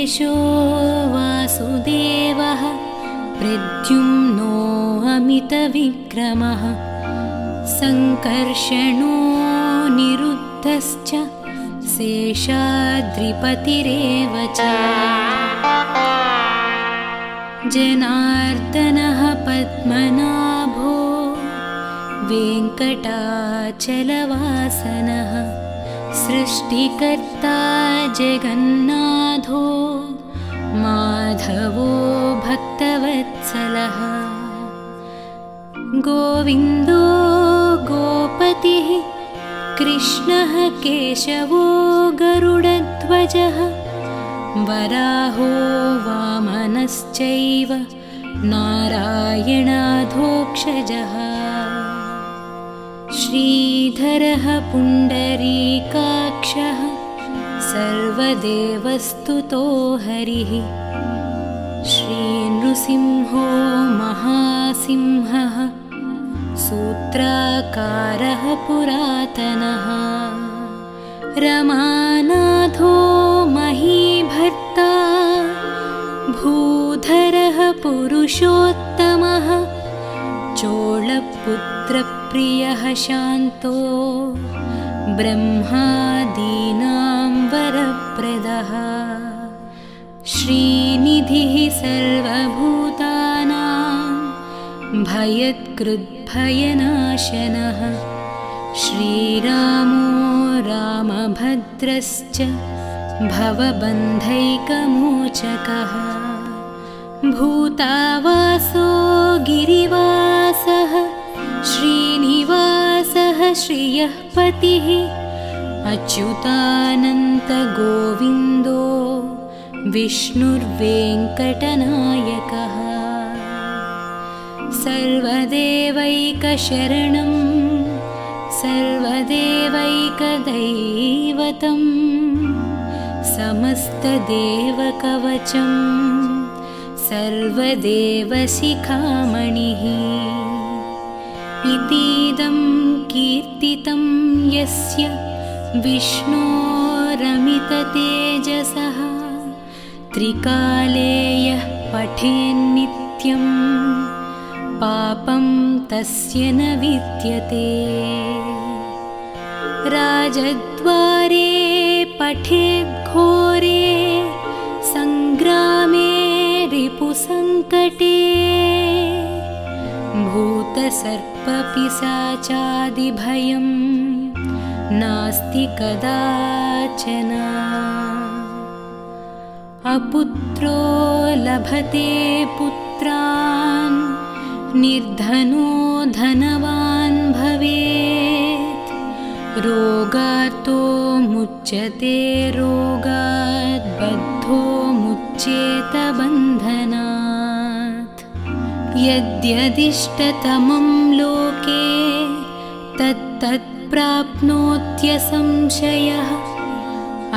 गिरिशो वासुदेवः प्रद्युम्नो अमितविक्रमः सङ्कर्षणो निरुद्धश्च शेषाद्रिपतिरेव च जनार्दनः पद्मनाभो वेङ्कटाचलवासनः सृष्टिकर्ता जगन्नाथो माधवो भक्तवत्सलः गोविन्दो गोपतिः कृष्णः केशवो गरुडध्वजः वराहो वामनश्चैव नारायणाधोक्षजः श्रीधरः पुण्डरीकाक्षः सर्वदेवस्तुतो हरिः श्रीनृसिंहो महासिंहः सूत्राकारः पुरातनः रमानाथो महीभर्ता भूधरः पुरुषोत्तमः चोळपुत्रप्रियः शान्तो ब्रह्मादीनां वरप्रदः श्रीनिधिः सर्वभूतानां भयत्कृद्भयनाशनः श्रीरामो रामभद्रश्च भवबन्धैकमोचकः भूतावासो गिरिवासः श्रीनिवासः श्रियः पतिः अच्युतानन्तगोविन्दो विष्णुर्वेङ्कटनायकः सर्वदेवैकशरणं सर्वदेवैकदैवतं समस्तदेवकवचं सर्वदेवशिखामणिः इतीदं कीर्तितं यस्य विष्णोरमिततेजसः त्रिकाले यः पठेन्नित्यं पापं तस्य न विद्यते राजद्वारे पठेद्घोरे सङ्ग्रामे रिपुसङ्कटे भूतसर्पपिशाचादिभयं नास्ति कदाचन अपुत्रो लभते पुत्रान् निर्धनो धनवान् भवेत् रोगार्तो मुच्यते रोगात् बद्धो मुच्येत बन्धनात् यद्यदिष्टतमं लोके तत्तत् प्राप्नोत्यसंशयः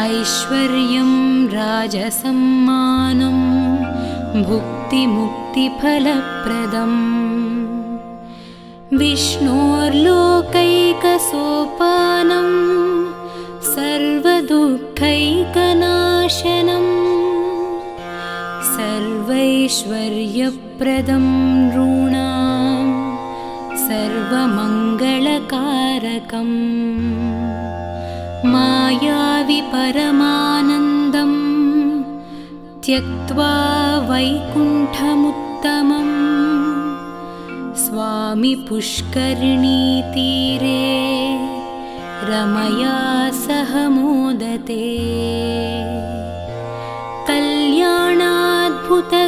ऐश्वर्यं राजसम्मानं भुक्तिमुक्तिफलप्रदम् विष्णोर्लोकैकसोपानं सर्वदुःखैकनाशनं सर्वैश्वर्यप्रदं नॄणां सर्वमङ्गलकारकम् मायावि परमानन्दं त्यक्त्वा वैकुण्ठमुत्तमम् स्वामी पुष्करिणीतीरे रमया सह मोदते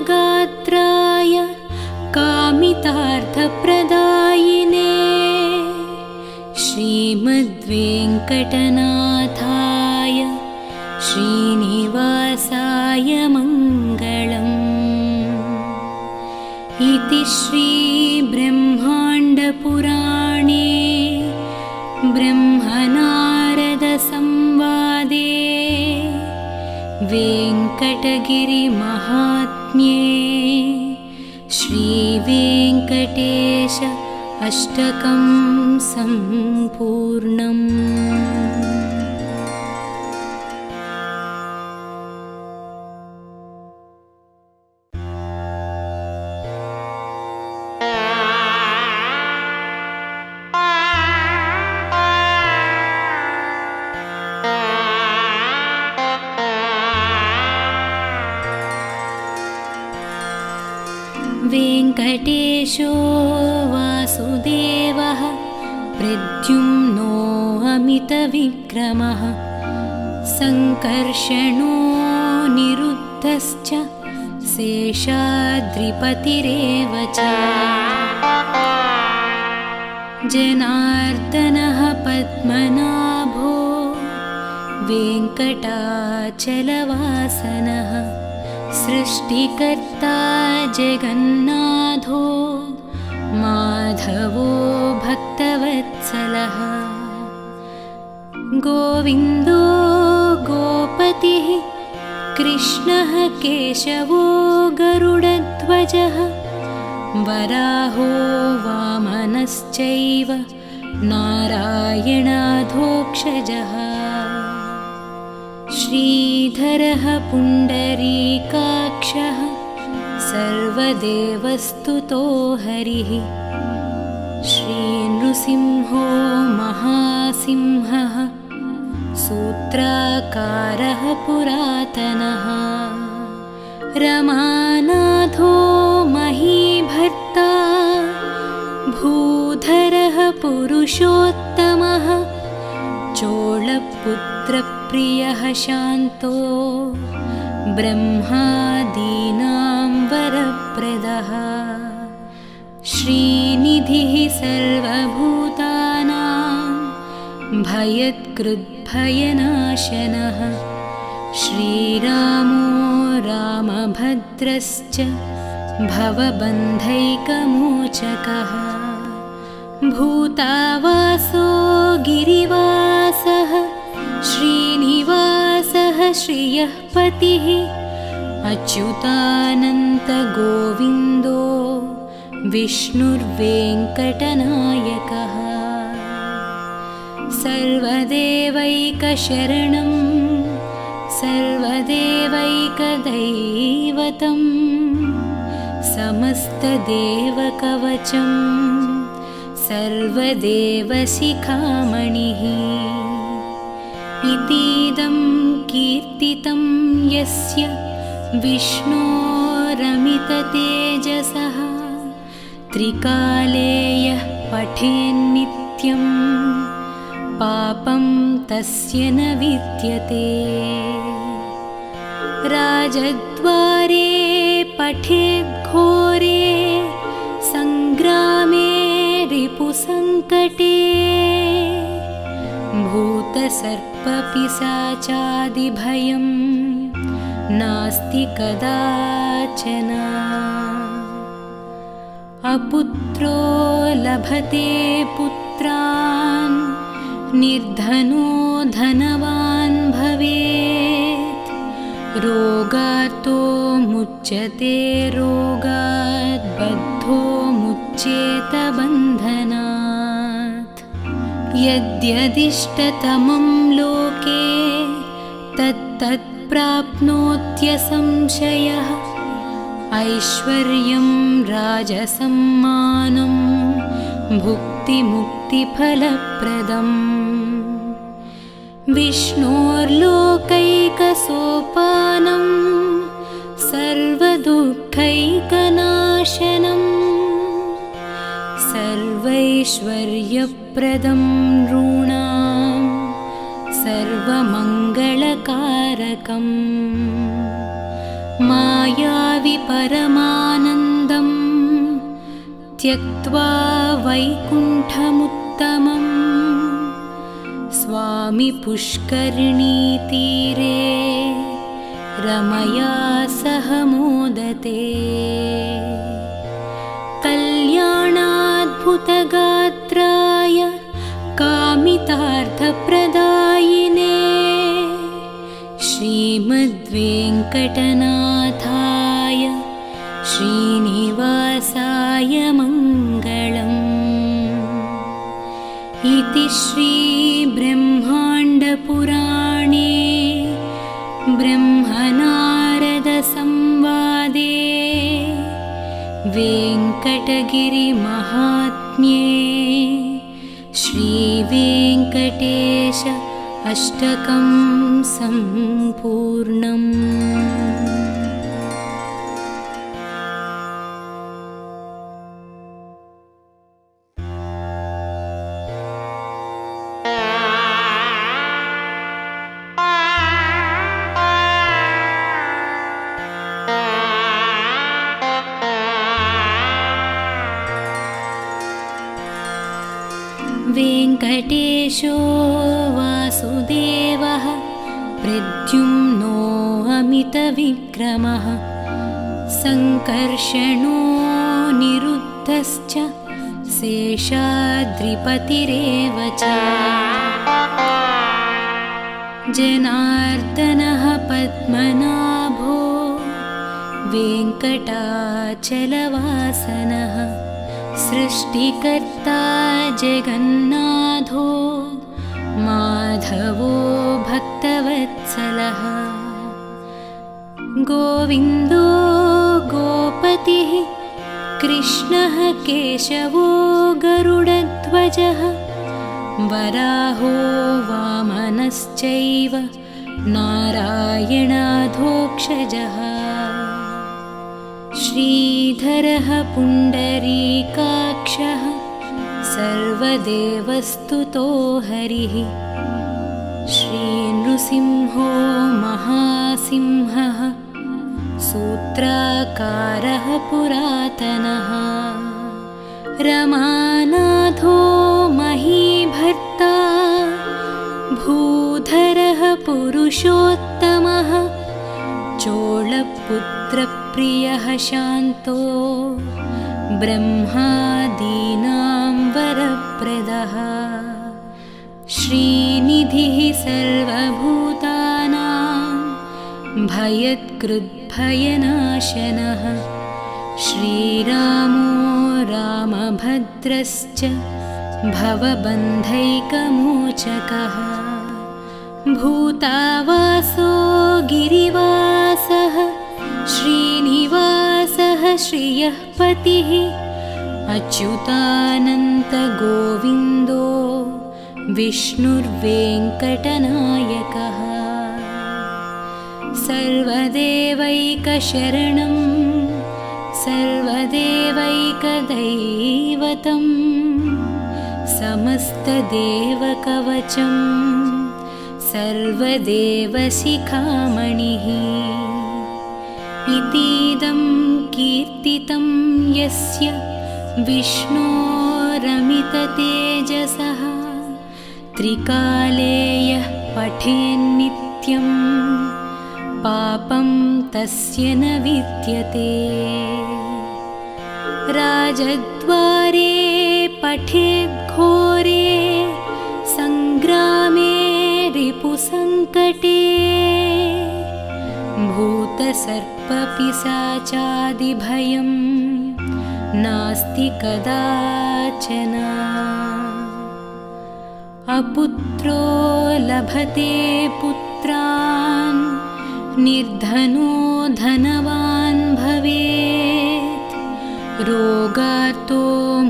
कल्याणाद्भुतगात्राय कामितार्थप्रदायिने श्रीमद्वेङ्कटनाथाय श्रीनिवासाय मङ्गलम् इति श्रीब्रह्माण्डपुराणे ब्रह्मनारदसंवादे वेङ्कटगिरिमहात्म्ये श्रीवेङ्कटेश अष्टकं सम्पूर्णम्। वेङ्कटेशो वासुदेवः प्रद्युम्नो अमितविक्रमः सङ्कर्षणो निरुद्धश्च शेषाद्रिपतिरेव च जनार्दनः पद्मनाभो वेङ्कटाचलवासनः सृष्टिकर्ता जगन्नाथो माधवो भक्तवत्सलः गोविन्दो गोपतिः कृष्णः केशवो गरुडध्वजः वराहो वामनश्चैव नारायणाधोक्षजः श्रीधरः पुण्डरीकाक्षः सर्वदेवस्तुतो हरिः श्रीनृसिंहो महासिंहः सूत्राकारः पुरातनः रमानाथो महीभर्ता भूधरः पुरुषोत्तमः चोळपुत्रप्रियः शान्तो ब्रह्मादीनां वरप्रदः श्रीनिधिः सर्वभूतानां भयत्कृद्भयनाशनः श्रीरामो रामभद्रश्च भवबन्धैकमोचकः भूतावासो गिरिवासः श्रीनिवासः श्रियः पतिः अच्युतानन्तगोविन्दो विष्णुर्वेङ्कटनायकः सर्वदेवैकशरणं सर्वदेवैकदैवतं समस्तदेवकवचं सर्वदेवशिखामणिः इतीदं कीर्तितं यस्य विष्णोरमिततेजसः त्रिकाले यः पठेन्नित्यं पापं तस्य न विद्यते राजद्वारे पठेद्घोरे सङ्ग्रामे रिपुसङ्कटे भूतसर्पपिशाचादिभयं नास्ति कदाचन अपुत्रो लभते पुत्रान् निर्धनो धनवान् भवेत् रोगार्तो मुच्यते रोगात् बद्धो मुच्येत बन्धनात् यद्यदिष्टतमं लोके तत्तत् प्राप्नोत्यसंशयः ऐश्वर्यं राजसम्मानं भुक्तिमुक्तिफलप्रदम् विष्णोर्लोकैकसोपानं सर्वदुःखैकनाशनं सर्वैश्वर्यप्रदं नॄणां सर्वमङ्गलकारकम् मायावि परमानन्दं त्यक्त्वा वैकुण्ठमुत्तमम् स्वामी पुष्करिणीतीरे रमया सह मोदते कल्याणाद्भुतगात्राय कामितार्थप्रदायिने श्रीमद्वेङ्कटनाथाय श्रीनिवासाय मङ्गलम् इति श्रीब्रह्माण्डपुराणे ब्रह्मनारदसंवादे वेङ्कटगिरिमहात्म्ये श्रीवेङ्कटेश अष्टकं सम्पूर्णम्। वेङ्कटेशो वासुदेवः प्रद्युम्नो अमितविक्रमः सङ्कर्षणो निरुद्धश्च शेषाद्रिपतिरेव च जनार्दनः पद्मनाभो वेङ्कटाचलवासनः सृष्टिकर्ता जगन्नाथो माधवो भक्तवत्सलः गोविन्दो गोपतिः कृष्णः केशवो गरुडध्वजः वराहो वामनश्चैव नारायणाधोक्षजः श्रीधरः पुण्डरीकाक्षः सर्वदेवस्तुतो हरिः श्रीनृसिंहो महासिंहः सूत्राकारः पुरातनः रमानाथो महीभर्ता भूधरः पुरुषोत्तमः चोळपुत्रप्रियः शान्तो ब्रह्मादीनां वरप्रदः श्रीनिधिः सर्वभूतानां भयत्कृद्भयनाशनः श्रीरामो रामभद्रश्च भवबन्धैकमोचकः भूतावासो गिरिवासः श्रीनिवासः श्रियः पतिः अच्युतानन्तगोविन्दो विष्णुर्वेङ्कटनायकः सर्वदेवैकशरणं सर्वदेवैकदैवतं समस्तदेवकवचं सर्वदेवशिखामणिः इतीदं कीर्तितं यस्य विष्णोरमिततेजसः त्रिकाले यः पठेन्नित्यं पापं तस्य न विद्यते राजद्वारे पठेद्घोरे सङ्ग्रामे रिपुसङ्कटे भूतसर्पपिशाचादिभयं नास्ति कदाचन अपुत्रो लभते पुत्रान् निर्धनो धनवान् भवेत् रोगार्तो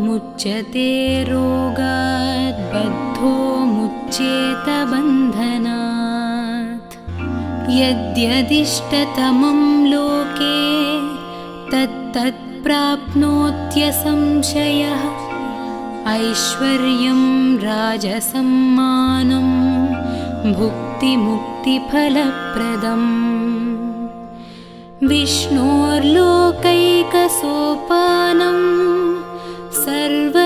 मुच्यते रोगात् बद्धो मुच्येत बन्धनात् यद्यदिष्टतमं लोके तत्तत् प्राप्नोत्यसंशयः ऐश्वर्यं राजसम्मानं भुक्तिमुक्तिफलप्रदम् विष्णोर्लोकैकसोपानं सर्वदुःखैकनाशनं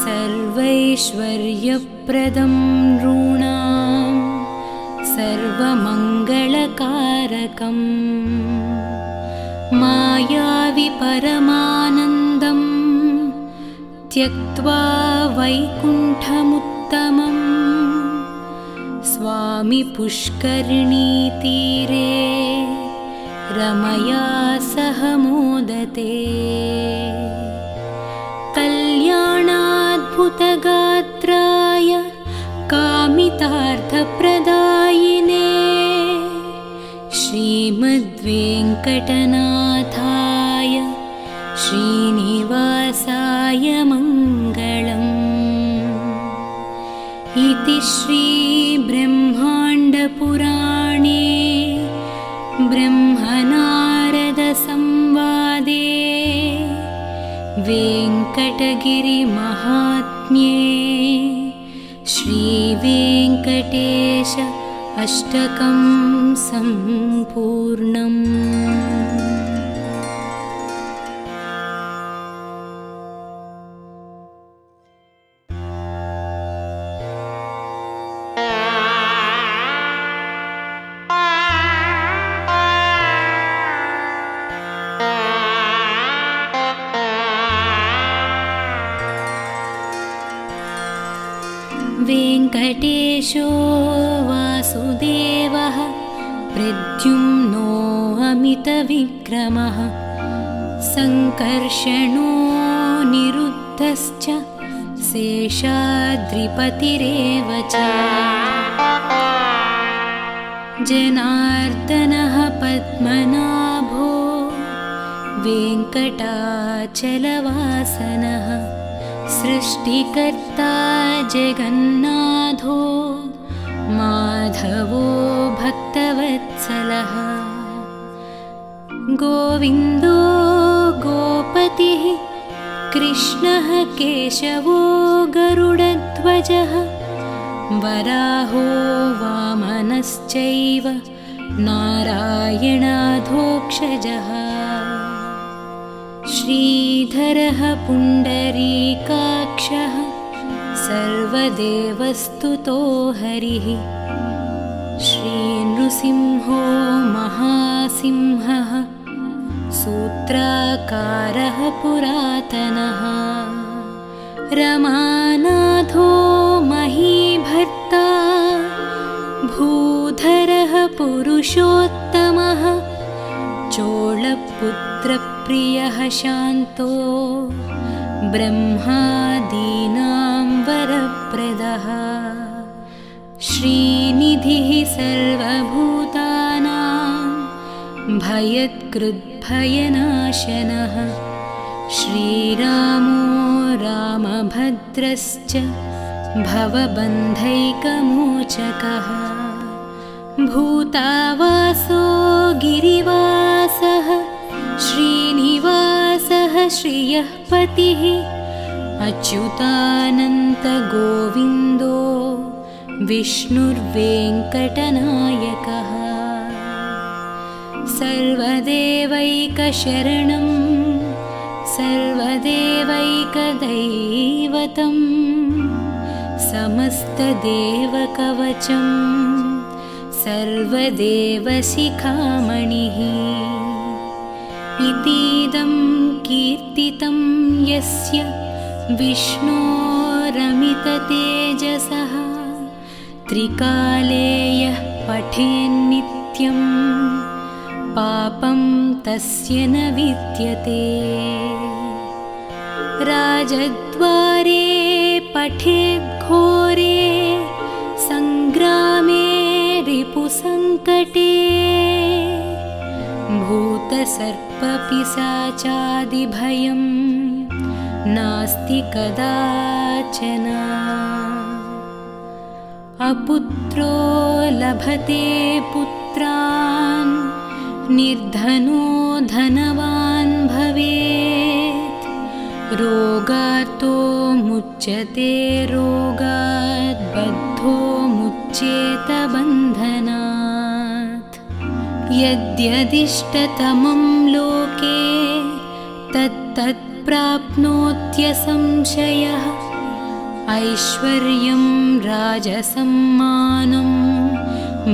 सर्वैश्वर्यप्रदं नॄणां सर्वमङ्गलकारकम् मायावि परमानन्दं त्यक्त्वा वैकुण्ठमुत्तमं स्वामि पुष्करिणीतीरे रमया सह मोदते कल्याणाद्भुतगात्राय कामितार्थप्रदायिने श्रीमद्वेङ्कटनाथाय श्रीनिवासाय मङ्गलम् इति श्रीब्रह्माण्डपुराणे ब्रह्मनारदसंवादे वेङ्कटगिरिमहात्म्ये श्रीवेङ्कटेश अष्टकं सम्पूर्णम्। कामितविक्रमः सङ्कर्षणो निरुद्धश्च शेषाद्रिपतिरेव च जनार्दनः पद्मनाभो वेङ्कटाचलवासनः सृष्टिकर्ता जगन्नाथो माधवो भक्तवत्सलः गोविन्दो गोपतिः कृष्णः केशवो गरुडध्वजः वराहो वामनश्चैव नारायणाधोक्षजः श्रीधरः पुण्डरीकाक्षः सर्वदेवस्तुतो हरिः श्रीनृसिंहो महासिंहः सूत्राकारः पुरातनः रमानाथो महीभर्ता भूधरः पुरुषोत्तमः चोळपुत्रप्रियः शान्तो ब्रह्मादीनां वरप्रदः श्रीनिधिः सर्वभूतानां भयत्कृद्भयनाशनः श्रीरामो रामभद्रश्च भवबन्धैकमोचकः भूतावासो गिरिवासः श्रीनिवासः श्रियः पतिः अच्युतानन्तगोविन्दो विष्णुर्वेङ्कटनायकः सर्वदेवैकशरणं सर्वदेवैकदैवतं समस्तदेवकवचं सर्वदेवशिखामणिः इतीदं कीर्तितं यस्य विष्णोरमिततेजसः त्रिकाले यः पठेन्नित्यं पापं तस्य न विद्यते राजद्वारे पठेद्घोरे सङ्ग्रामे रिपुसङ्कटे भूतसर्पपिशाचादिभयं नास्ति कदाचन अपुत्रो लभते पुत्रान् निर्धनो धनवान् भवेत् रोगार्तो मुच्यते रोगात् बद्धो मुच्येत बन्धनात् यद्यदिष्टतमं लोके तत्तत् प्राप्नोत्यसंशयः ऐश्वर्यं राजसम्मानं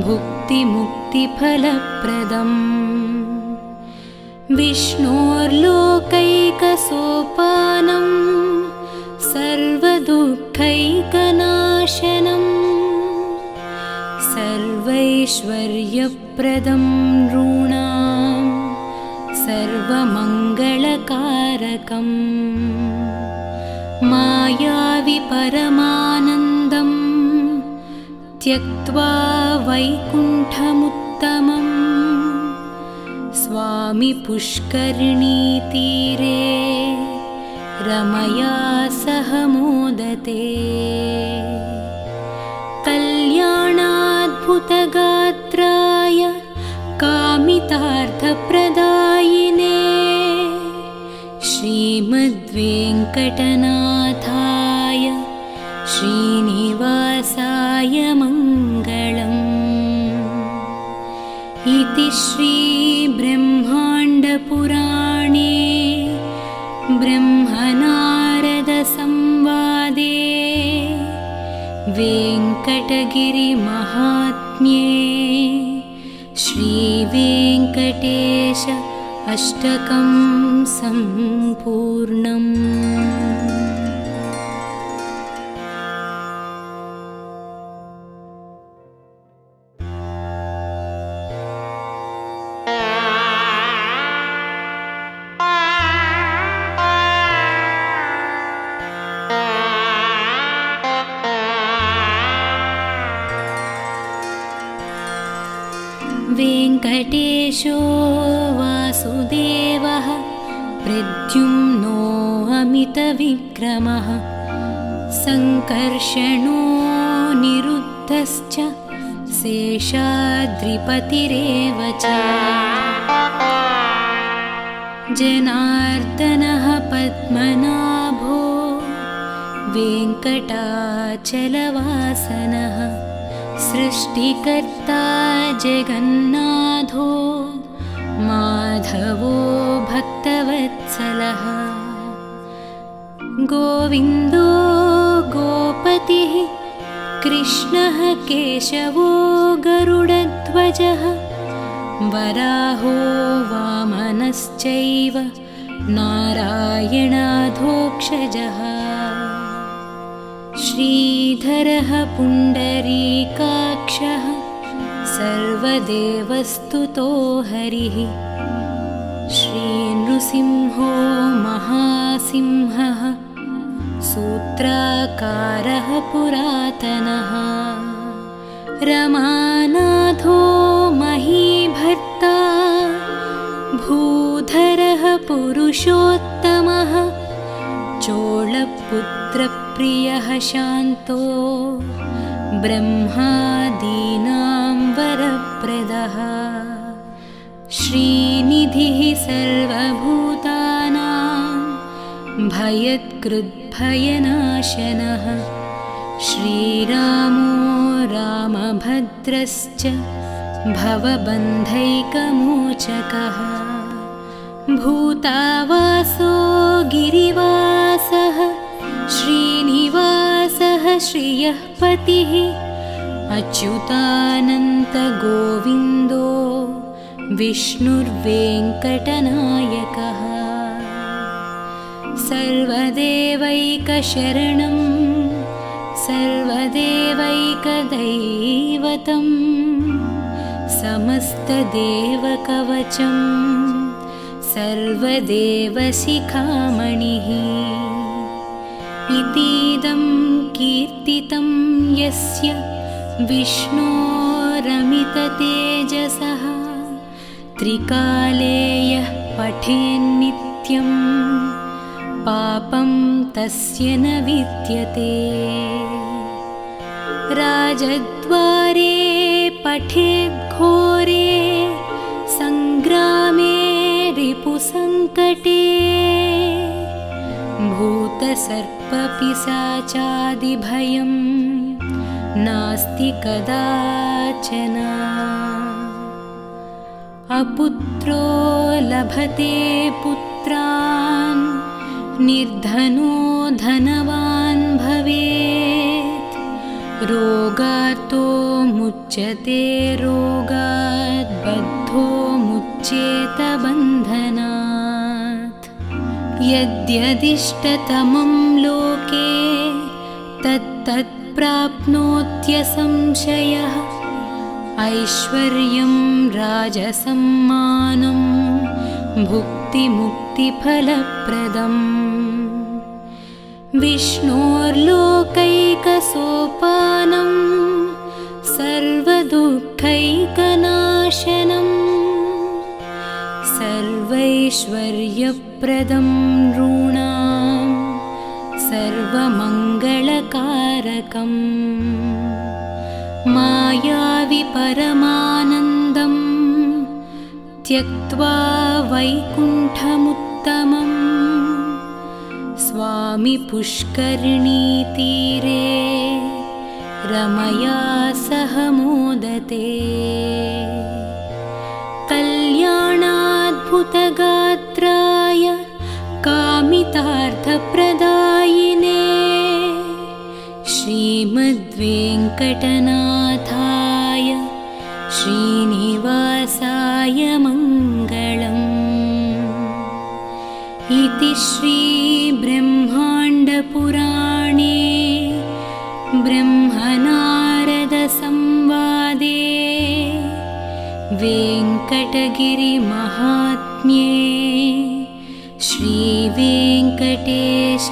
भुक्तिमुक्तिफलप्रदम् विष्णोर्लोकैकसोपानं सर्वदुःखैकनाशनं सर्वैश्वर्यप्रदं नॄणां सर्वमङ्गलकारकम् मायावि परमानन्दं त्यक्त्वा वैकुण्ठमुत्तमम् स्वामि पुष्करिणीतीरे रमया सह मोदते कल्याणाद्भुतगात्राय कामितार्थप्रदायिने श्रीमद्वेङ्कटनाथाय श्रीनिवासाय मङ्गलम् इति श्रीब्रह्माण्डपुराणे ब्रह्मनारदसंवादे वेङ्कटगिरिमहात्म्ये श्रीवेङ्कटेश अष्टकं सम्पूर्णम्। गिरीशो वासुदेवः प्रद्युम्नो अमितविक्रमः सङ्कर्षणो निरुद्धश्च शेषाद्रिपतिरेव च जनार्दनः पद्मनाभो वेङ्कटाचलवासनः सृष्टिकर्ता जगन्नाथो माधवो भक्तवत्सलः गोविन्दो गोपतिः कृष्णः केशवो गरुडध्वजः वराहो वामनश्चैव नारायणाधोक्षजः श्रीधरः पुण्डरीकाक्षः सर्वदेवस्तुतो हरिः श्रीनृसिंहो महासिंहः सूत्राकारः पुरातनः रमानाथो महीभर्ता भूधरः पुरुषोत्तमः चोळपुत्रप्रियः शान्तो ब्रह्मादीनां वरप्रदः श्रीनिधिः सर्वभूतानां भयत्कृद्भयनाशनः श्रीरामो रामभद्रश्च भवबन्धैकमोचकः भूतावासो गिरिवासः श्रीनिवासः श्रियः पतिः अच्युतानन्तगोविन्दो विष्णुर्वेङ्कटनायकः सर्वदेवैकशरणं सर्वदेवैकदैवतं समस्तदेवकवचं सर्वदेवशिखामणिः इतीदं कीर्तितं यस्य विष्णोरमिततेजसः त्रिकाले यः पठेन्नित्यं पापं तस्य न विद्यते राजद्वारे पठेद्घोरे सङ्ग्रामे रिपुसङ्कटे भूतसर्पपिशाचादिभयं नास्ति कदाचन अपुत्रो लभते पुत्रान् निर्धनो धनवान् भवेत् रोगार्तो मुच्यते रोगात् बद्धो मुच्येत बन्धनात् यद्यदिष्टतमं लोके तत्तत् प्राप्नोत्यसंशयः ऐश्वर्यं राजसम्मानं भुक्तिमुक्तिफलप्रदम् विष्णोर्लोकैकसोपानं सर्वदुःखैकनाशनं सर्वैश्वर्यप्रदं नॄणां सर्वमङ्गलकारकम् मायावि परमानन्दं त्यक्त्वा वैकुण्ठमुत्तमं स्वामि पुष्करिणीतीरे रमया सह मोदते कल्याणाद्भुतगात्राय कामितार्थप्रदायिने श्रीमद्वेङ्कटनाथाय श्रीनिवासाय मङ्गलम् इति श्रीब्रह्माण्डपुराणे ब्रह्मनारदसंवादे वेङ्कटगिरिमहात्म्ये श्रीवेङ्कटेश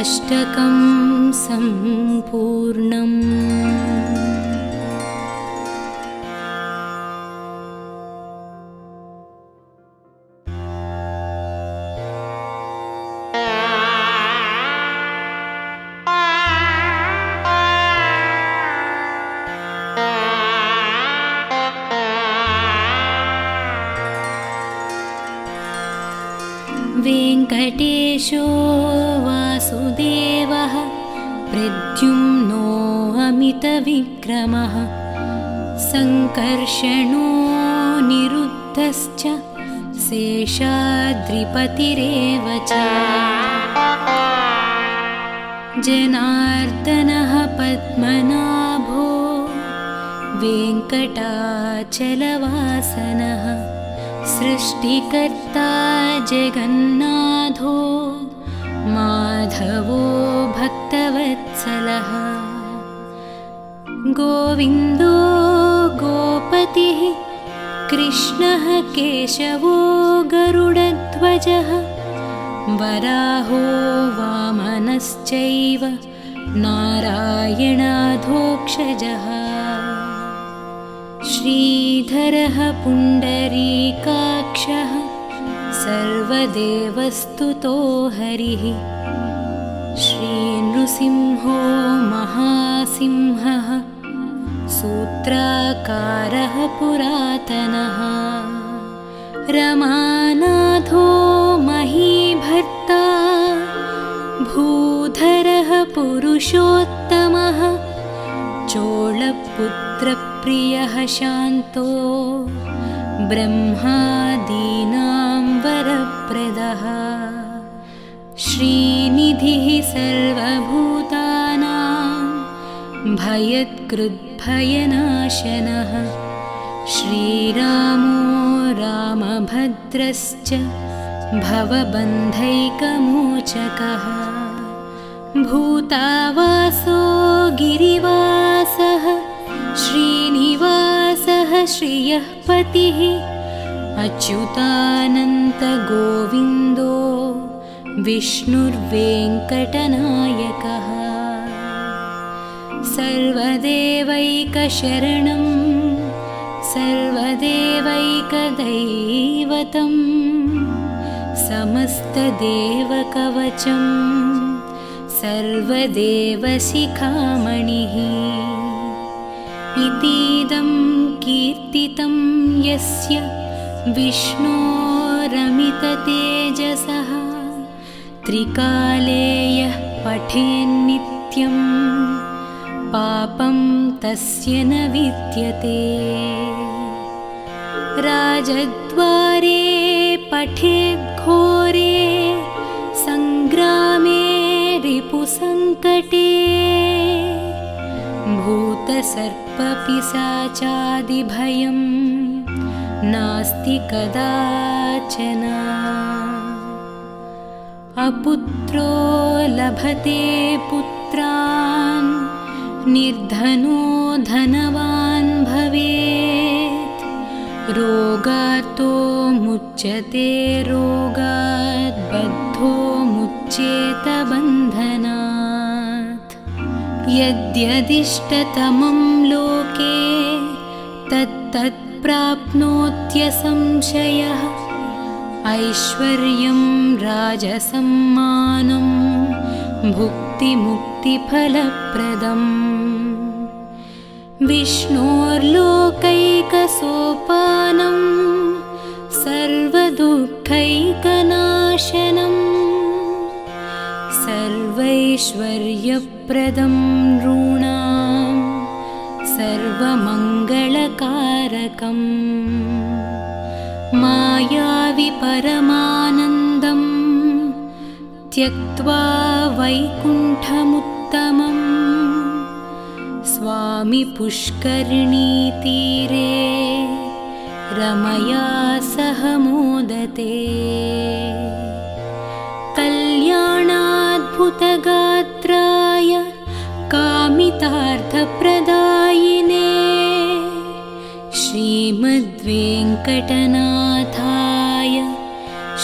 अष्टकं सम्पूर्णम्। वेङ्कटेशो वासुदेवः प्रद्युम्नो अमितविक्रमः सङ्कर्षणो निरुद्धश्च शेषाद्रिपतिरेव च जनार्दनः पद्मनाभो वेङ्कटाचलवासनः सृष्टिकर्ता जगन्नाथो माधवो भक्तवत्सलः गोविन्दो गोपतिः कृष्णः केशवो गरुडध्वजः वराहो वामनश्चैव नारायणाधोक्षजः श्रीधरः पुण्डरीकाक्षः सर्वदेवस्तुतो हरिः श्रीनृसिंहो महासिंहः सूत्राकारः पुरातनः रमानाथो महीभर्ता भूधरः पुरुषोत्तमः चोळपुत्रप्रियः शान्तो ब्रह्मादीनां वरप्रदः श्रीनिधिः सर्वभूतानां भयत्कृद्भयनाशनः श्रीरामो रामभद्रश्च भवबन्धैकमोचकः भूतावासो गिरिवासः श्रीनिवासः श्रियः पतिः अच्युतानन्तगोविन्दो विष्णुर्वेङ्कटनायकः सर्वदेवैकशरणं सर्वदेवैकदैवतं समस्तदेवकवचं सर्वदेवशिखामणिः इतीदं कीर्तितं यस्य विष्णोरमिततेजसः त्रिकाले यः पठेन्नित्यं पापं तस्य न विद्यते राजद्वारे पठेद्घोरे सङ्ग्रामे रिपुसङ्कटे भूतसर्पपिशाचादिभयं नास्ति कदाचन अपुत्रो लभते पुत्रान् निर्धनो धनवान् भवेत् रोगातो मुच्यते रोगात् बद्धो मुच्येत बन्धनात् यद्यदिष्टतमं लोके तत्तत् प्राप्नोत्यसंशयः ऐश्वर्यं राजसम्मानं भुक्तिमुक्तिफलप्रदम् विष्णोर्लोकैकसोपानं सर्वदुःखैकनाशनं सर्वैश्वर्यप्रदं नॄणां सर्वमङ्गलकारकम् मायावि परमानन्दं त्यक्त्वा वैकुण्ठमुत्तमम् स्वामी पुष्करिणीतीरे रमया सह मोदते कल्याणाद्भुतगात्राय कामितार्थप्रदायिने श्रीमद्वेङ्कटनाथाय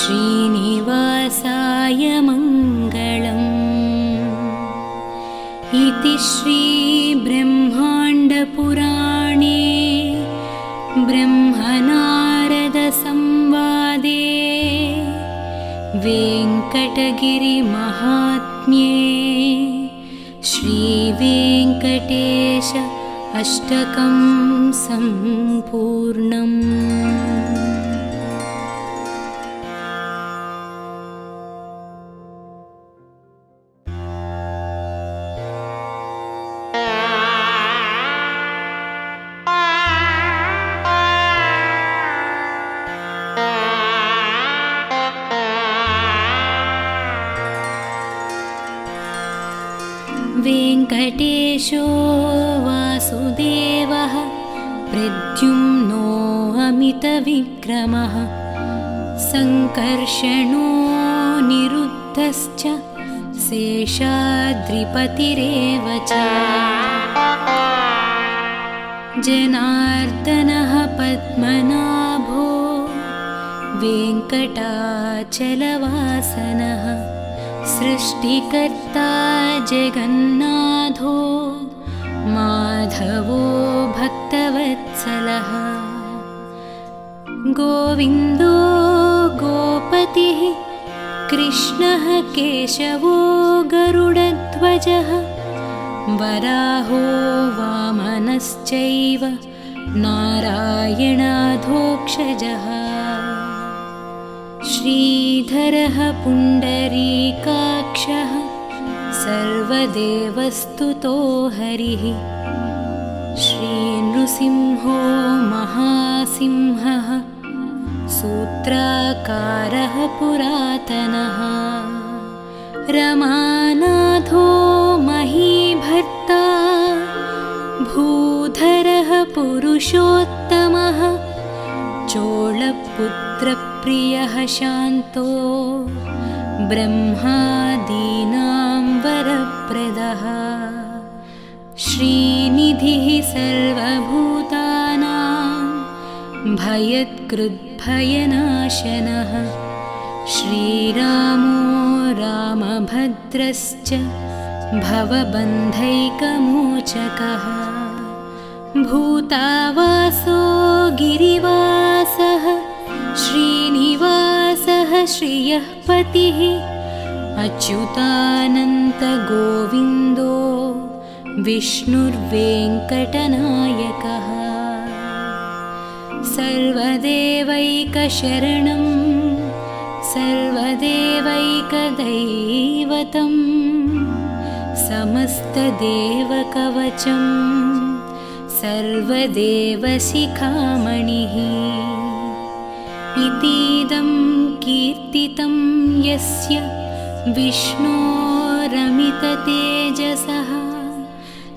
श्रीनिवासाय मङ्गलम् इति श्रीब्रह्माण्डपुराणे ब्रह्मनारदसंवादे वेङ्कटगिरिमहात्म्ये श्रीवेङ्कटेश अष्टकं सम्पूर्णम्। महेशो वासुदेवः प्रद्युम्नो अमितविक्रमः सङ्कर्षणो निरुद्धश्च शेषाद्रिपतिरेव च जनार्दनः पद्मनाभो वेङ्कटाचलवासनः सृष्टिकर्ता जगन्नाथो माधवो भक्तवत्सलः गोविन्दो गोपतिः कृष्णः केशवो गरुडध्वजः वराहो वामनश्चैव नारायणाधोक्षजः श्रीधरः पुण्डरीकाक्षः सर्वदेवस्तुतो हरिः श्रीनृसिंहो महासिंहः सूत्राकारः पुरातनः रमानाथो महीभर्ता भूधरः पुरुषोत्तमः चोळपुत्रप्रियः शान्तो ब्रह्मादीनां वरप्रदः श्रीनिधिः सर्वभूतानां भयत्कृद्भयनाशनः श्रीरामो रामभद्रश्च भवबन्धैकमोचकः भूतावासो गिरिवासः श्रीनिवासः श्रियः पतिः अच्युतानन्तगोविन्दो विष्णुर्वेङ्कटनायकः सर्वदेवैकशरणं सर्वदेवैकदैवतं समस्तदेवकवचं सर्वदेवशिखामणिः इतीदं कीर्तितं यस्य विष्णोरमिततेजसः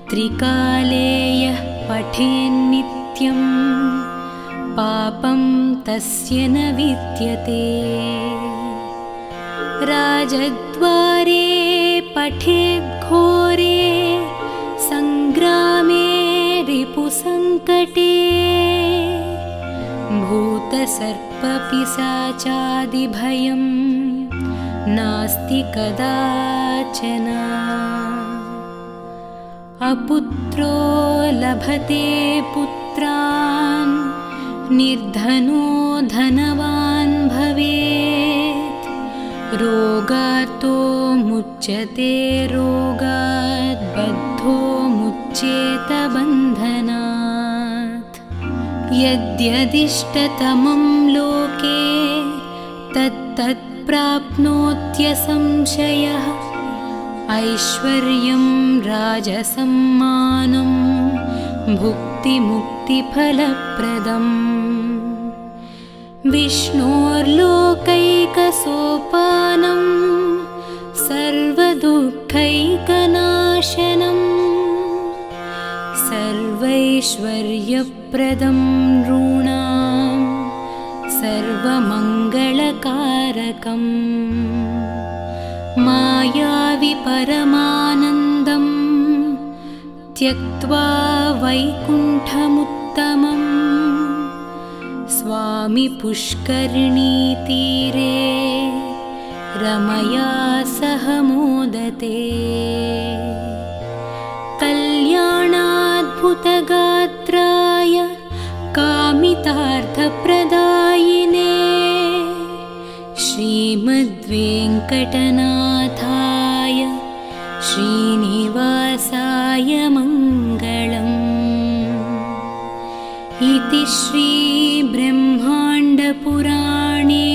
त्रिकाले यः पठेन्नित्यं पापं तस्य न विद्यते राजद्वारे पठेद्घोरे सङ्ग्रामे रिपुसङ्कटे भूतसर्पपिशाचादिभयं नास्ति कदाचन अपुत्रो लभते पुत्रान् निर्धनो धनवान् भवेत् रोगार्तो मुच्यते रोगात् बद्धो मुच्येत बन्धनात् यद्यदिष्टतमं लोके तत्तत् प्राप्नोत्यसंशयः ऐश्वर्यं राजसम्मानं भुक्तिमुक्तिफलप्रदम् विष्णोर्लोकैकसोपानं सर्वदुःखैकनाशनं सर्वैश्वर्यप्रदं नॄणां सर्वमङ्गलकारकम् मायावि परमानन्दं त्यक्त्वा वैकुण्ठमुत्तमम् स्वामी पुष्करिणीतीरे रमया सह मोदते कल्याणाद्भुतगात्राय कामितार्थप्रदायिने श्रीमद्वेङ्कटनाथाय श्रीनिवासाय मङ्गलम् इति श्रीब्रह्माण्डपुराणे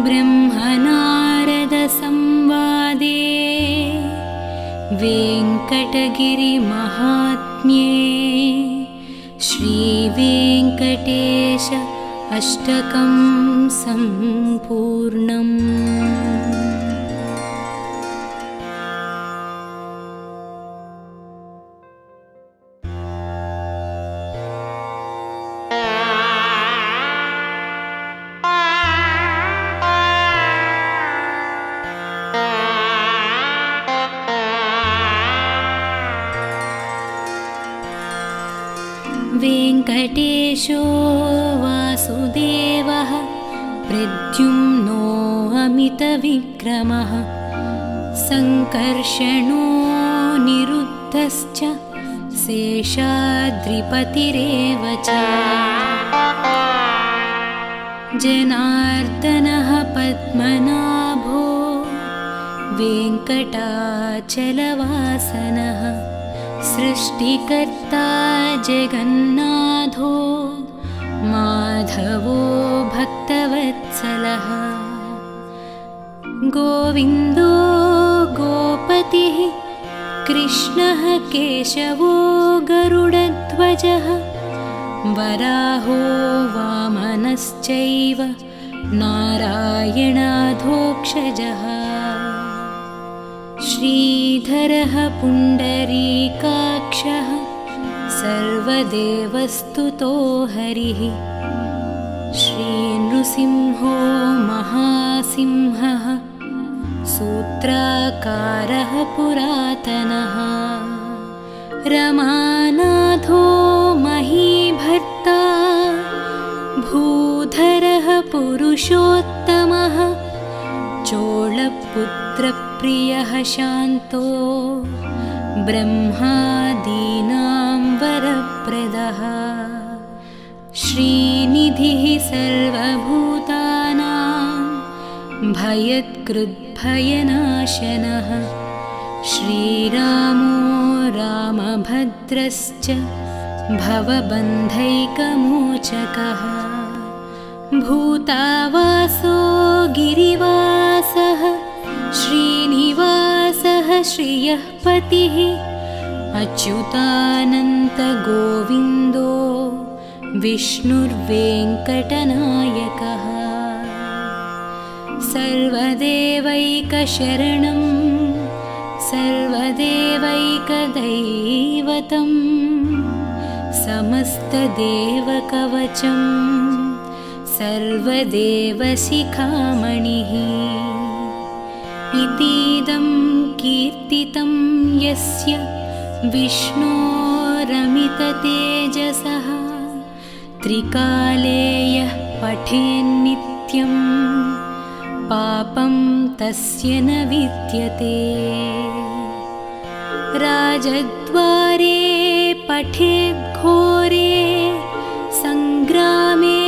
ब्रह्मनारदसंवादे वेङ्कटगिरिमहात्म्ये श्रीवेङ्कटेश अष्टकं सम्पूर्णम्। प्रद्युम्नो अमितविक्रमः सङ्कर्षणो निरुद्धश्च शेषाद्रिपतिरेव च जनार्दनः पद्मनाभो वेङ्कटाचलवासनः सृष्टिकर्ता जगन्नाथो माधवो भक्तवत्सलः गोविन्दो गोपतिः कृष्णः केशवो गरुडध्वजः वराहो वामनश्चैव नारायणाधोक्षजः श्रीधरः पुण्डरीकाक्षः सर्वदेवस्तुतो हरिः श्रीनृसिंहो महासिंहः सूत्राकारः पुरातनः रमानाथो महीभर्ता भूधरः पुरुषोत्तमः चोळपुत्रप्रियः शान्तो ब्रह्मादीनां वरप्रदः श्रीनिधिः सर्वभूतानां भयत्कृद्भयनाशनः श्रीरामो रामभद्रश्च भवबन्धैकमोचकः भूतावासो गिरिवासः श्रीनिवासः श्रियः पतिः अच्युतानन्तगोविन्दो विष्णुर्वेङ्कटनायकः सर्वदेवैकशरणं सर्वदेवैकदैवतं समस्तदेवकवचं सर्वदेवशिखामणिः इतीदं कीर्तितं यस्य विष्णोरमिततेजसः त्रिकाले यः पठेन्नित्यं पापं तस्य न विद्यते राजद्वारे पठेद्घोरे सङ्ग्रामे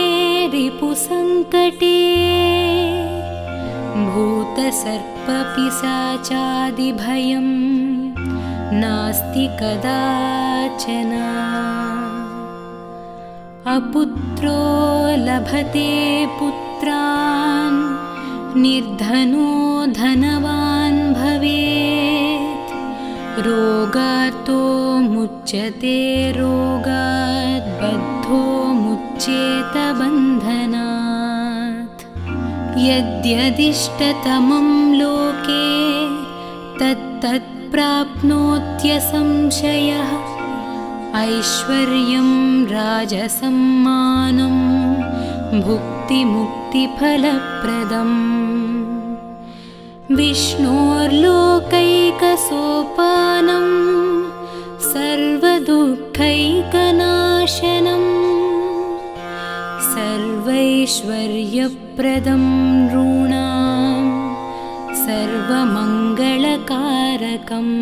रिपुसङ्कटे भूतसर्पपिशाचादिभयं नास्ति कदाचन अपुत्रो लभते पुत्रान् निर्धनो धनवान् भवेत् रोगार्तो मुच्यते रोगात् बद्धो मुच्येत बन्धनात् यद्यदिष्टतमं लोके तत्तत् प्राप्नोत्यसंशयः ऐश्वर्यं राजसम्मानं भुक्तिमुक्तिफलप्रदम् विष्णोर्लोकैकसोपानं सर्वदुःखैकनाशनं सर्वैश्वर्यप्रदं नॄणां सर्वमङ्गलकारकम्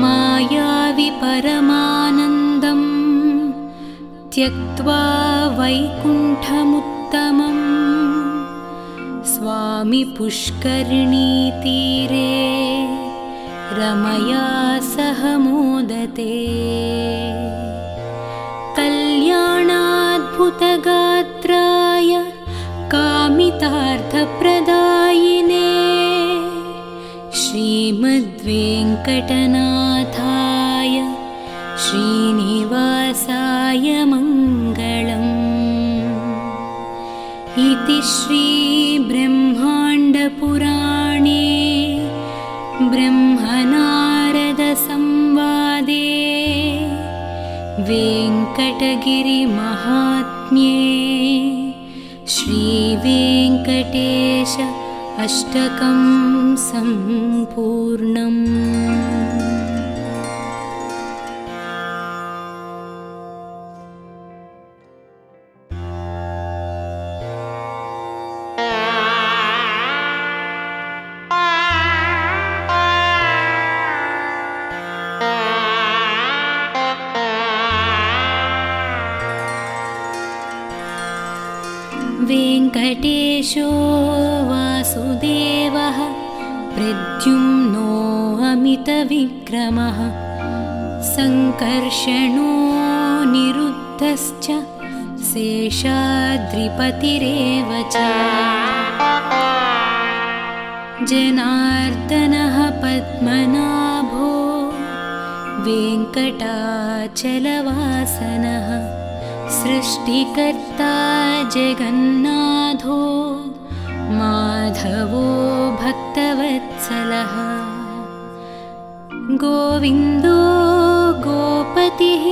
मायावि परमानन्दं त्यक्त्वा वैकुण्ठमुत्तमं स्वामि पुष्करिणीतीरे रमया सह मोदते कल्याणाद्भुतगात्राय कामितार्थप्रदायिने श्रीमद्वेङ्कटनाथाय श्रीनिवासाय मङ्गलम् इति श्रीब्रह्माण्डपुराणे ब्रह्मनारदसंवादे वेङ्कटगिरिमहात्म्ये श्रीवेङ्कटेश अष्टकं सम्पूर्णम्। वेङ्कटेशो वासुदेवः प्रद्युम्नो अमितविक्रमः सङ्कर्षणो निरुद्धश्च शेषाद्रिपतिरेव च जनार्दनः पद्मनाभो वेङ्कटाचलवासनः सृष्टिकर्ता जगन्नाथो माधवो भक्तवत्सलः गोविन्दो गोपतिः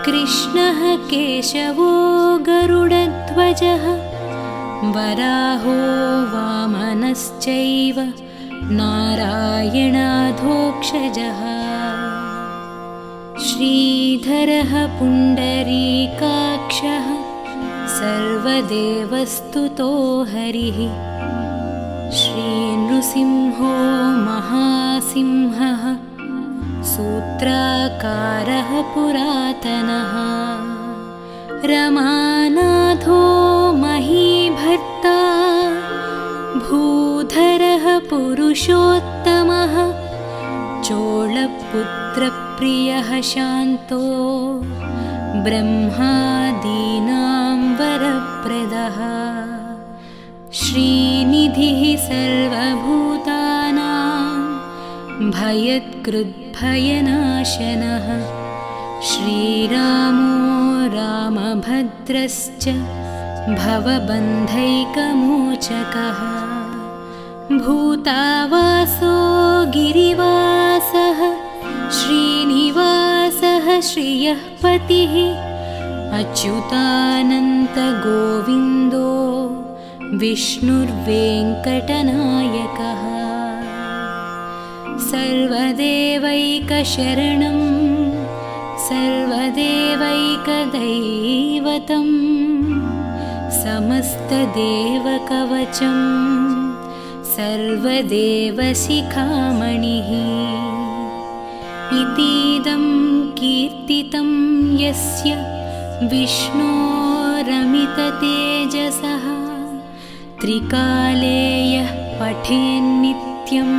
कृष्णः केशवो गरुडध्वजः वराहो वामनश्चैव नारायणाधोक्षजः श्रीधरः पुण्डरीकाक्षः सर्वदेवस्तुतो हरिः श्रीनृसिंहो महासिंहः सूत्राकारः पुरातनः रमानाथो महीभर्ता भूधरः पुरुषोत्तमः चोळपुत्रप्रियः शान्तो ब्रह्मादीनां वरप्रदः श्रीनिधिः सर्वभूतानां भयत्कृद्भयनाशनः श्रीरामो रामभद्रश्च भवबन्धैकमोचकः भूतावासो गिरिवासः श्रीनिवासः श्रियः पतिः अच्युतानन्तगोविन्दो विष्णुर्वेङ्कटनायकः सर्वदेवैकशरणं सर्वदेवैकदैवतं समस्तदेवकवचं सर्वदेवशिखामणिः इतीदं कीर्तितं यस्य विष्णोरमिततेजसः त्रिकाले यः पठेन्नित्यं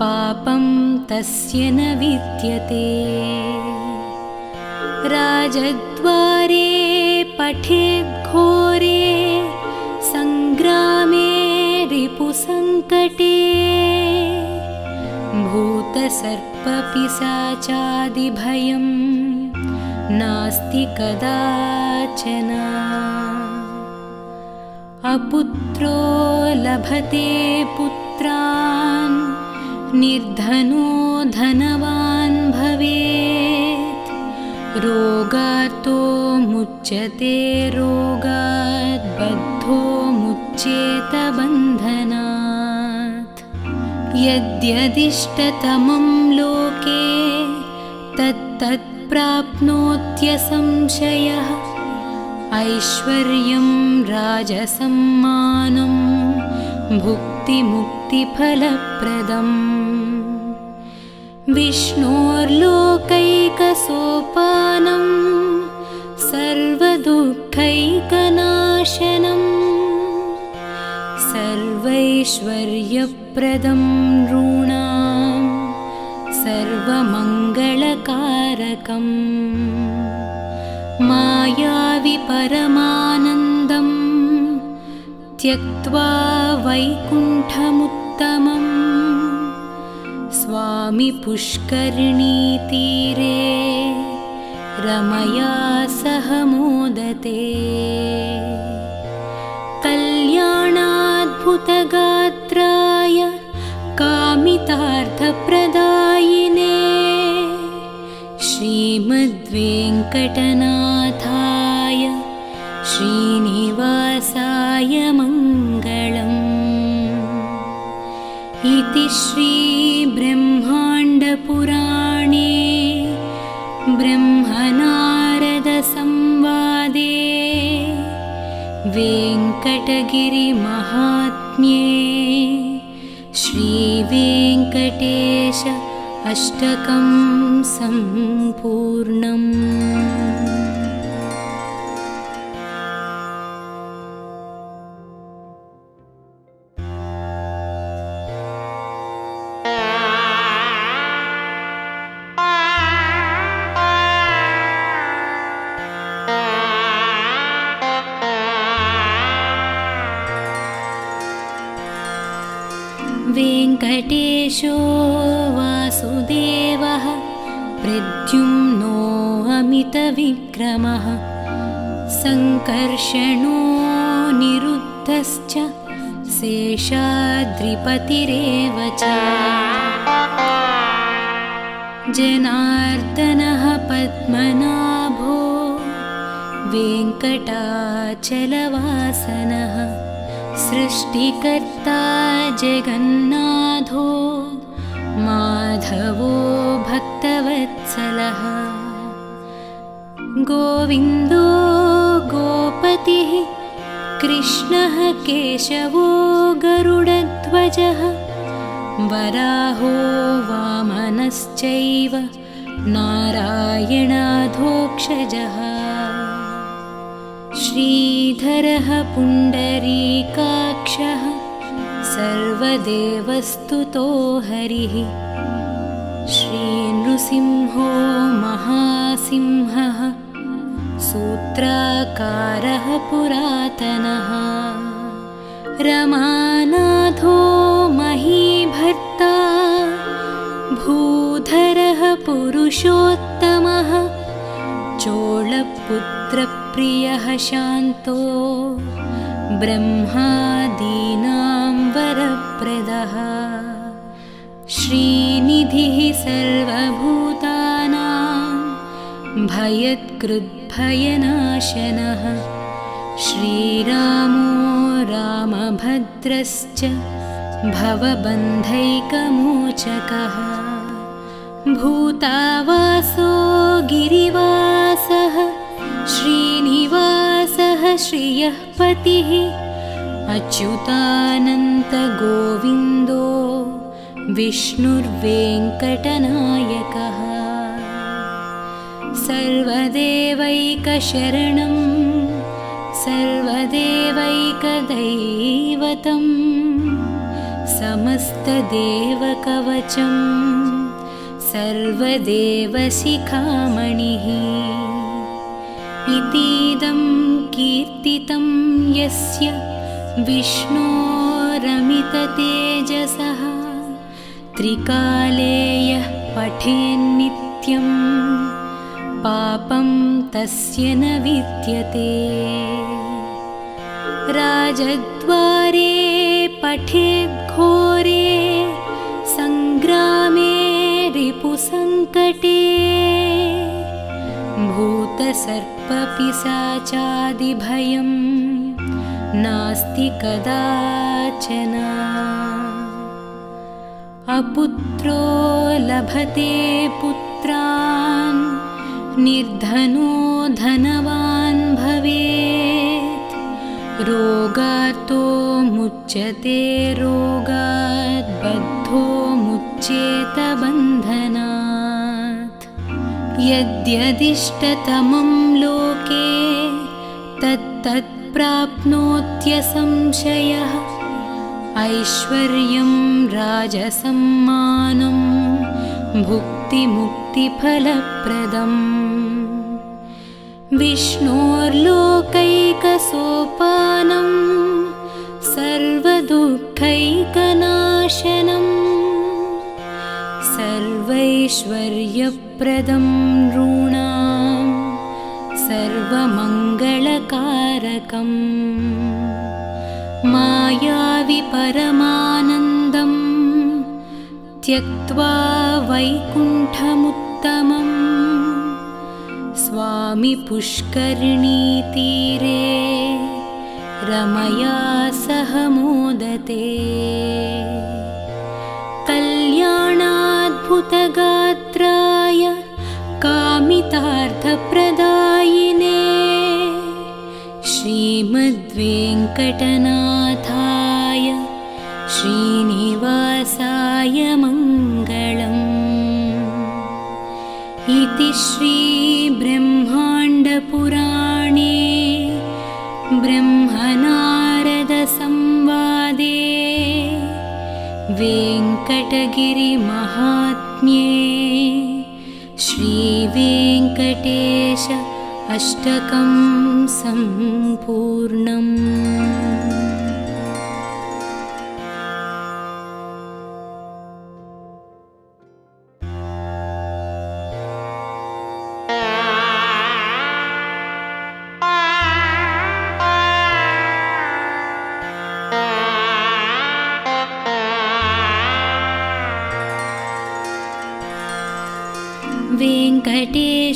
पापं तस्य न विद्यते राजद्वारे पठेद्घोरे सङ्ग्रामे रिपुसङ्कटे भूतसर्पपिशाचादिभयं नास्ति कदाचन अपुत्रो लभते पुत्रान् निर्धनो धनवान् भवेत् रोगार्तो मुच्यते रोगात् बद्धो मुच्येत बन्धनात् यद्यदिष्टतमं लोके तत्तत् प्राप्नोत्यसंशयः ऐश्वर्यं राजसम्मानं भुक्तिमुक्तिफलप्रदम् विष्णोर्लोकैकसोपानं सर्वदुःखैकनाशनं सर्वैश्वर्यप्रदं नॄणां सर्वमङ्गलकारकम् मायावि परमानन्दं त्यक्त्वा वैकुण्ठमुत्तमम् स्वामि पुष्करिणीतीरे रमया सह मोदते कल्याणाद्भुतगात्राय कामितार्थप्रदायिने श्रीमद्वेङ्कटनाथाय श्रीनिवासाय मङ्गलम् इति श्रीब्रह्माण्डपुराणे ब्रह्मनारदसंवादे वेङ्कटगिरिमहात्म्ये श्रीवेङ्कटेश अष्टकं सम्पूर्णम्। वेङ्कटेशो वासुदेवः प्रद्युम्नो अमितविक्रमः सङ्कर्षणो निरुद्धश्च शेषाद्रिपतिरेव च जनार्दनः पद्मनाभो वेङ्कटाचलवासनः सृष्टिकर्ता जगन्नाथो माधवो भक्तवत्सलः गोविन्दो गोपतिः कृष्णः केशवो गरुडध्वजः वराहो वामनश्चैव नारायणाधोक्षजः श्रीधरः पुण्डरीकाक्षः सर्वदेवस्तुतो हरिः श्रीनृसिंहो महासिंहः सूत्राकारः पुरातनः रमानाथो महीभर्ता भूधरः पुरुषोत्तमः चोळपुत्रप्रियः शान्तो ब्रह्मादीनां वरप्रदः श्रीनिधिः सर्वभूतानां भयत्कृद्भयनाशनः श्रीरामो रामभद्रश्च भवबन्धैकमोचकः भूतावासो गिरिवासः श्रीनिवासः श्रियः पतिः अच्युतानन्तगोविन्दो विष्णुर्वेङ्कटनायकः सर्वदेवैकशरणं सर्वदेवैकदैवतं समस्तदेवकवचं सर्वदेवशिखामणिः इतीदं कीर्तितं यस्य विष्णोरमिततेजसः त्रिकाले यः पठेन्नित्यं पापं तस्य न विद्यते राजद्वारे पठेद्घोरे सङ्ग्रामे रिपुसङ्कटे भूतसर्पपिशाचादिभयं नास्ति कदाचन अपुत्रो लभते पुत्रान् निर्धनो धनवान् भवेत् रोगार्तो मुच्यते रोगात् बद्धो मुच्येत बन्धनात् यद्यदिष्टतमं लोके तत्तत् प्राप्नोत्यसंशयः ऐश्वर्यं राजसम्मानं भुक्तिमुक्तिफलप्रदम् विष्णोर्लोकैकसोपानं सर्वदुःखैकनाशनं सर्वैश्वर्यप्रदं नॄणां सर्वमङ्गलकारकम् मायावि परमानन्दं त्यक्त्वा वैकुण्ठमुत्तमं स्वामि पुष्करिणीतीरे रमया सह मोदते कल्याणाद्भुतगात्राय कामितार्थप्रदायिने श्रीमद्वेङ्कटनाथाय श्रीनिवासाय मङ्गलम् इति श्रीब्रह्माण्डपुराणे ब्रह्मनारदसंवादे वेङ्कटगिरिमहात्म्ये श्रीवेङ्कटेश अष्टकं सम्पूर्णम्।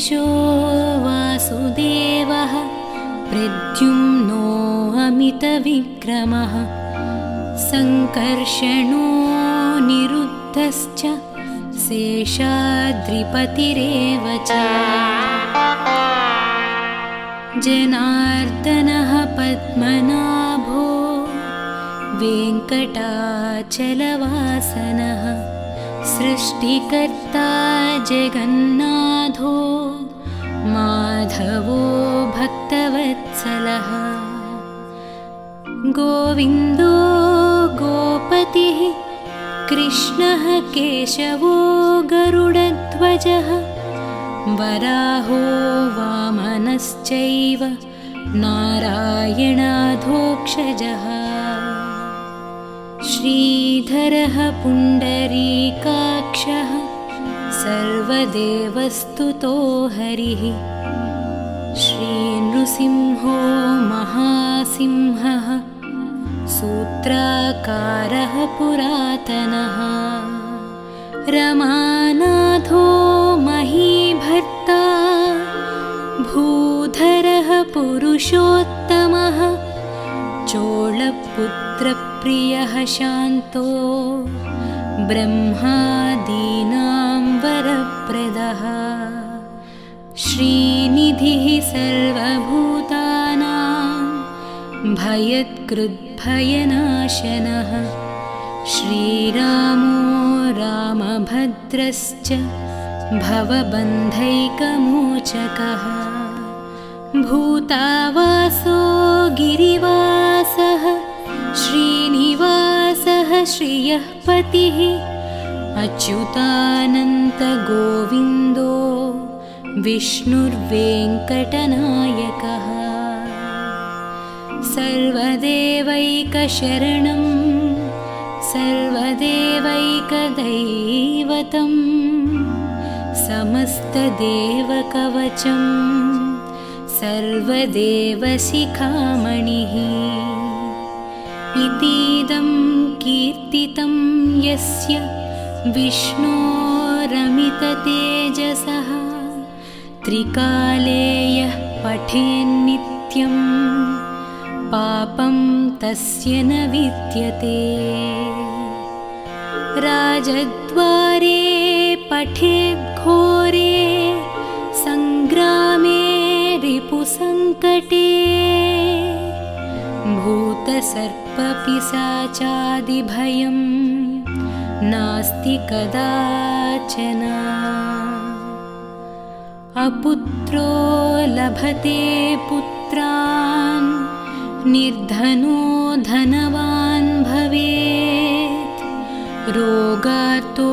गिरिशो वासुदेवः प्रद्युम्नो अमितविक्रमः सङ्कर्षणो निरुद्धश्च शेषाद्रिपतिरेव च जनार्दनः पद्मनाभो वेङ्कटाचलवासनः सृष्टिकर्ता जगन्नाथो माधवो भक्तवत्सलः गोविन्दो गोपतिः कृष्णः केशवो गरुडध्वजः वराहो वामनश्चैव नारायणाधोक्षजः श्रीधरः पुण्डरीकाक्षः सर्वदेवस्तुतो हरिः श्रीनृसिंहो महासिंहः सूत्राकारः पुरातनः रमानाथो महीभर्ता भूधरः पुरुषोत्तमः चोळपुत्रप्रियः शान्तो ब्रह्मादीनां वरप्रदः श्रीनिधिः सर्वभूतानां भयत्कृद्भयनाशनः श्रीरामो रामभद्रश्च भवबन्धैकमोचकः भूतावासो गिरिवासः श्रीनिवासः श्रियः पतिः अच्युतानन्तगोविन्दो विष्णुर्वेङ्कटनायकः सर्वदेवैकशरणं सर्वदेवैकदैवतं समस्तदेवकवचं सर्वदेवशिखामणिः इतीदं कीर्तितं यस्य विष्णोरमिततेजसः त्रिकाले यः पठेन्नित्यं पापं तस्य न विद्यते राजद्वारे पठेद्घोरे सङ्ग्रामे रिपुसङ्कटे भूतसर्पपिशाचादिभयं नास्ति कदाचन अपुत्रो लभते पुत्रान् निर्धनो धनवान् भवेत् रोगार्तो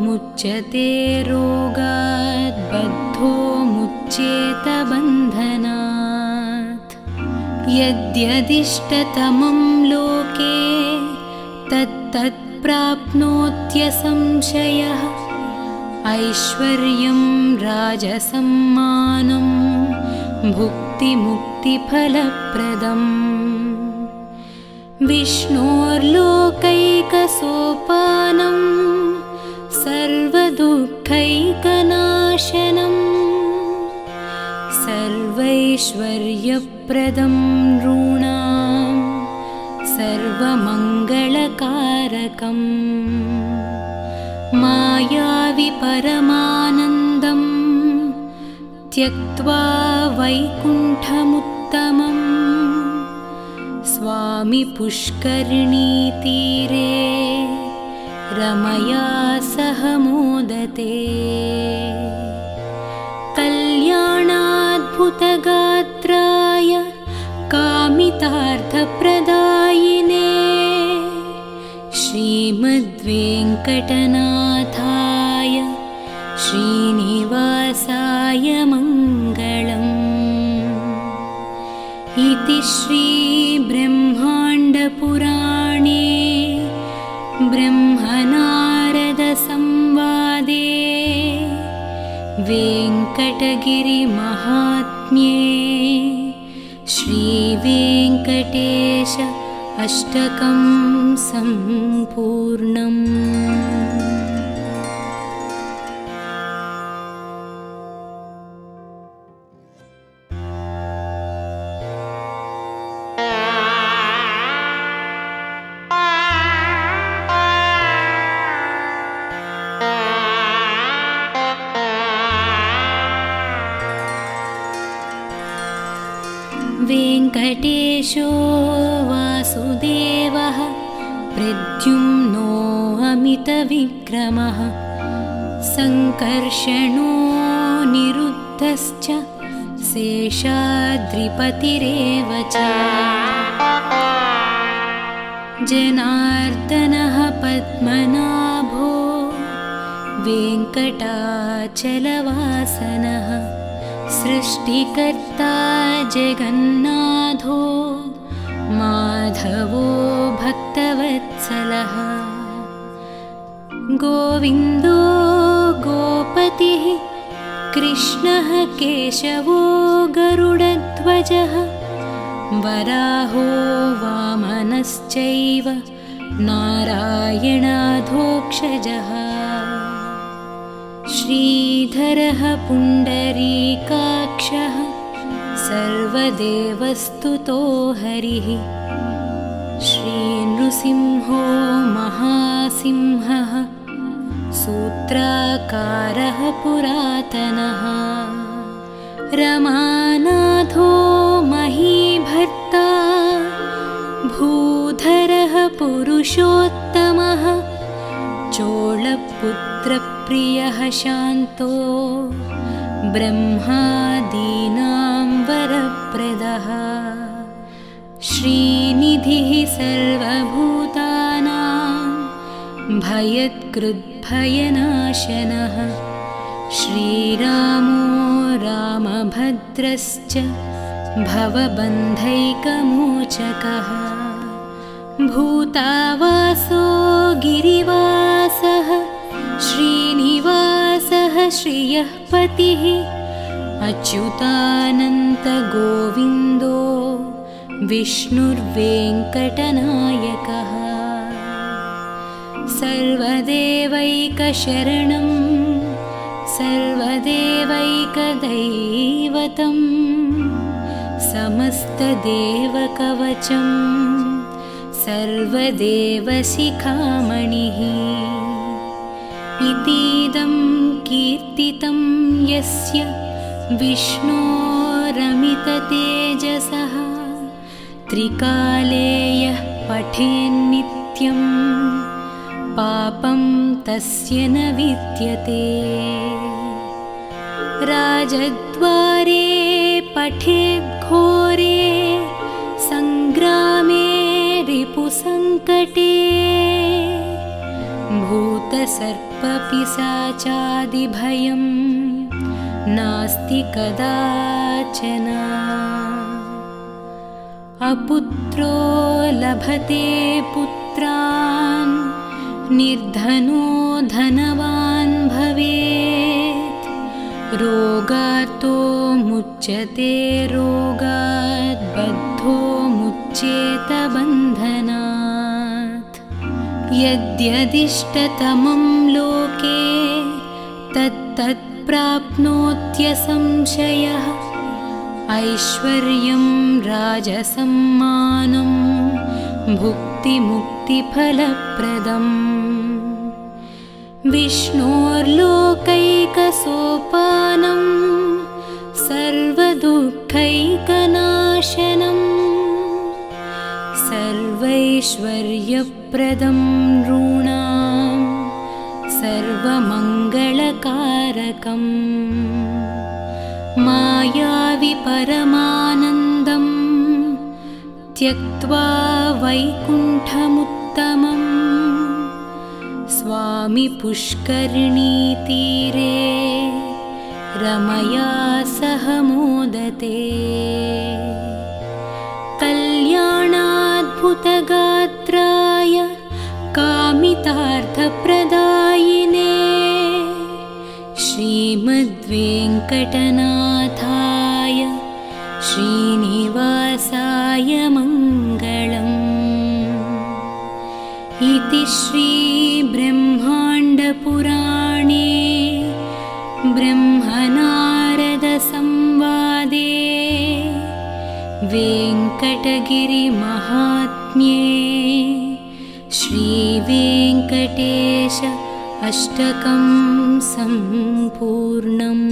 मुच्यते रोगात् बद्धो मुच्येत बन्धनात् यद्यदिष्टतमं लोके तत्तत् प्राप्नोत्यसंशयः ऐश्वर्यं राजसम्मानं भुक्तिमुक्तिफलप्रदम् विष्णोर्लोकैकसोपानं सर्वदुःखैकनाशनं सर्वैश्वर्यप्रदं नॄणां सर्वमङ्गलकारकम् मायावि परमानन्दं त्यक्त्वा वैकुण्ठमुत्तमम् स्वामी पुष्करिणीतीरे रमया सह मोदते कल्याणाद्भुतगात्राय कामितार्थप्रदायिने श्रीमद्वेङ्कटनाथाय श्रीनिवासाय मङ्गलम् इति श्रीब्रह्माण्डपुराणे ब्रह्मनारदसंवादे वेङ्कटगिरिमहात्म्ये श्रीवेङ्कटेश अष्टकं सम्पूर्णम्। लोहितविक्रमः सङ्कर्षणो निरुद्धश्च शेषाद्रिपतिरेव च जनार्दनः पद्मनाभो वेङ्कटाचलवासनः सृष्टिकर्ता जगन्नाथो माधवो भक्तवत्सलः गोविन्दो गोपतिः कृष्णः केशवो गरुडध्वजः वराहो वामनश्चैव नारायणाधोक्षजः श्रीधरः पुण्डरीकाक्षः सर्वदेवस्तुतो हरिः श्रीनृसिंहो महासिंहः सूत्राकारः पुरातनः रमानाथो महीभर्ता भूधरः पुरुषोत्तमः चोळपुत्रप्रियः शान्तो ब्रह्मादीनां वरप्रदः श्रीनिधिः सर्वभूतानां भयत्कृद्भयनाशनः श्रीरामो रामभद्रश्च भवबन्धैकमोचकः भूतावासो गिरिवासः श्रीनिवासः श्रियः पतिः अच्युतानन्तगोविन्दो विष्णुर्वेङ्कटनायकः सर्वदेवैकशरणं सर्वदेवैकदैवतं समस्तदेवकवचं सर्वदेवशिखामणिः इतीदं कीर्तितं यस्य विष्णोरमिततेजसः त्रिकाले यः पठेन्नित्यं पापं तस्य न विद्यते राजद्वारे पठेद्घोरे सङ्ग्रामे रिपुसङ्कटे भूतसर्पपिशाचादिभयं नास्ति कदाचन अपुत्रो लभते पुत्रान् निर्धनो धनवान् भवेत् रोगार्तो मुच्यते रोगात् बद्धो मुच्येत बन्धनात् यद्यदिष्टतमं लोके तत्तत् प्राप्नोत्यसंशयः ऐश्वर्यं राजसम्मानं भुक्तिमुक्तिफलप्रदम् विष्णोर्लोकैकसोपानं सर्वदुःखैकनाशनं सर्वैश्वर्यप्रदं नॄणां सर्वमङ्गलकारकम् मायावि परमानन्दं त्यक्त्वा वैकुण्ठमुत्तमं स्वामि पुष्करिणीतीरे रमया सह मोदते कल्याणाद्भुतगात्राय कामितार्थप्रदायिने श्रीमद्वेङ्कटनाथाय श्रीनिवासाय मङ्गलम् इति श्रीब्रह्माण्डपुराणे ब्रह्मनारदसंवादे वेङ्कटगिरिमहात्म्ये श्रीवेङ्कटेश अष्टकं सम्पूर्णम्।